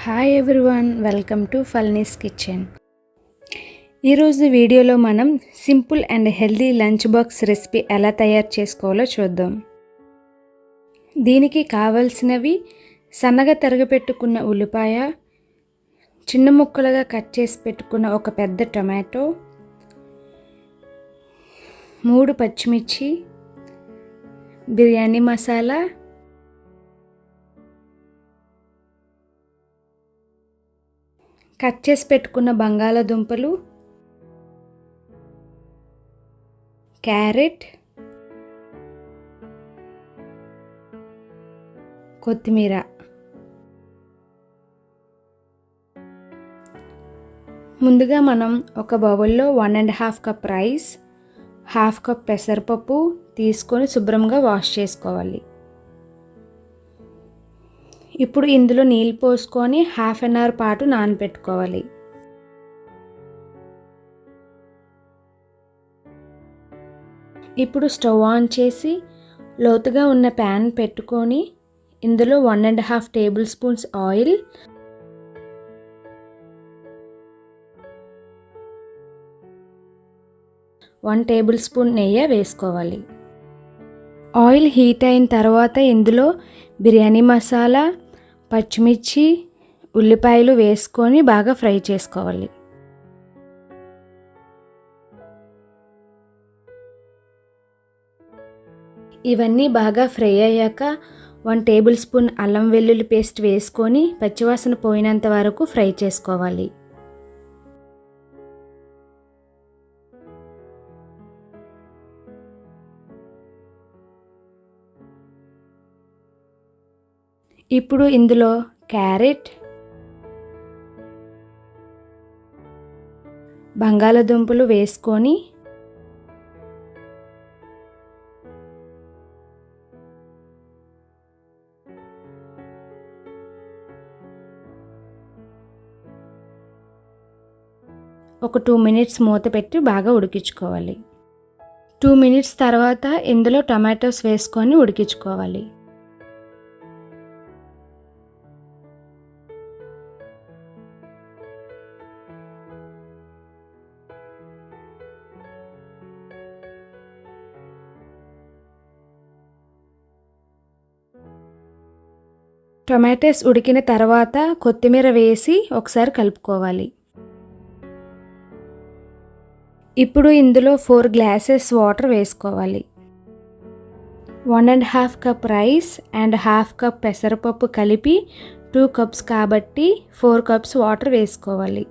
Hi everyone, welcome to Phalni's kitchen. ఈరోజు వీడియోలో మనం simple and healthy lunch box recipe ఎలా తయారు చేసుకోవాలో చూద్దాం. దీనికి కావాల్సినవి సన్నగా తరిగిపెట్టుకున్న ఉల్లిపాయ, చిన్న ముక్కలుగా కట్ చేసి పెట్టుకున్న ఒక పెద్ద టమాటో, 3 పచ్చిమిర్చి, బిర్యానీ మసాలా, కట్ చేసి పెట్టుకున్న బంగాళాదుంపలు, క్యారెట్, కొత్తిమీర. ముందుగా మనం ఒక బౌల్లో 1.5 కప్ రైస్, 1/2 కప్ పెసరపప్పు తీసుకొని శుభ్రంగా వాష్ చేసుకోవాలి. ఇప్పుడు ఇందులో నీళ్ళు పోసుకొని 1/2 అన్ అవర్ పాటు నానబెట్టుకోవాలి. ఇప్పుడు స్టవ్ ఆన్ చేసి లోతుగా ఉన్న ప్యాన్ పెట్టుకొని ఇందులో 1.5 table spoons oil, 1 table spoon నెయ్యి వేసుకోవాలి. ఆయిల్ హీట్ అయిన తర్వాత ఇందులో బిర్యానీ మసాలా, పచ్చిమిర్చి, ఉల్లిపాయలు వేసుకొని బాగా ఫ్రై చేసుకోవాలి. ఇవన్నీ బాగా ఫ్రై అయ్యాక 1 టేబుల్ స్పూన్ అల్లం వెల్లుల్లి పేస్ట్ వేసుకొని పచ్చివాసన పోయినంత వరకు ఫ్రై చేసుకోవాలి. ఇప్పుడు ఇందులో క్యారెట్, బంగాళాదుంపలు వేసుకొని ఒక 2 మినిట్స్ మూత పెట్టి బాగా ఉడికించుకోవాలి. 2 మినిట్స్ తర్వాత ఇందులో టమాటోస్ వేసుకొని ఉడికించుకోవాలి. టొమాటోస్ ఉడికిన తర్వాత కొత్తిమీర వేసి ఒకసారి కలుపుకోవాలి. ఇప్పుడు ఇందులో 4 గ్లాసెస్ వాటర్ వేసుకోవాలి. 1.5 కప్ రైస్ అండ్ 1/2 కప్ పెసరపప్పు కలిపి 2 కప్స్ కాబట్టి 4 కప్స్ వాటర్ వేసుకోవాలి.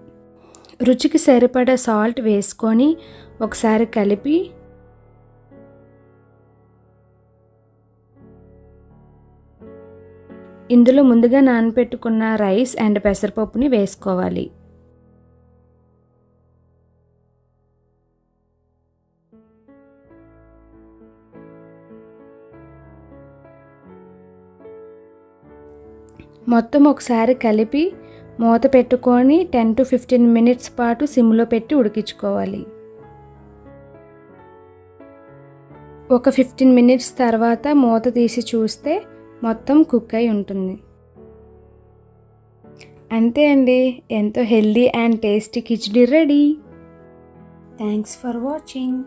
రుచికి సరిపడా సాల్ట్ వేసుకొని ఒకసారి కలిపి ఇందులో ముందుగా నానబెట్టుకున్న రైస్ అండ్ పెసరపప్పుని వేసుకోవాలి. మొత్తం ఒకసారి కలిపి మూత పెట్టుకొని 10 to 15 మినిట్స్ పాటు సిమ్లో పెట్టి ఉడికించుకోవాలి. ఒక 15 మినిట్స్ తర్వాత మూత తీసి చూస్తే మొత్తం కుక్ అయి ఉంటుంది. అంతే అండి, ఎంతో healthy and tasty khichdi ready. Thanks for watching.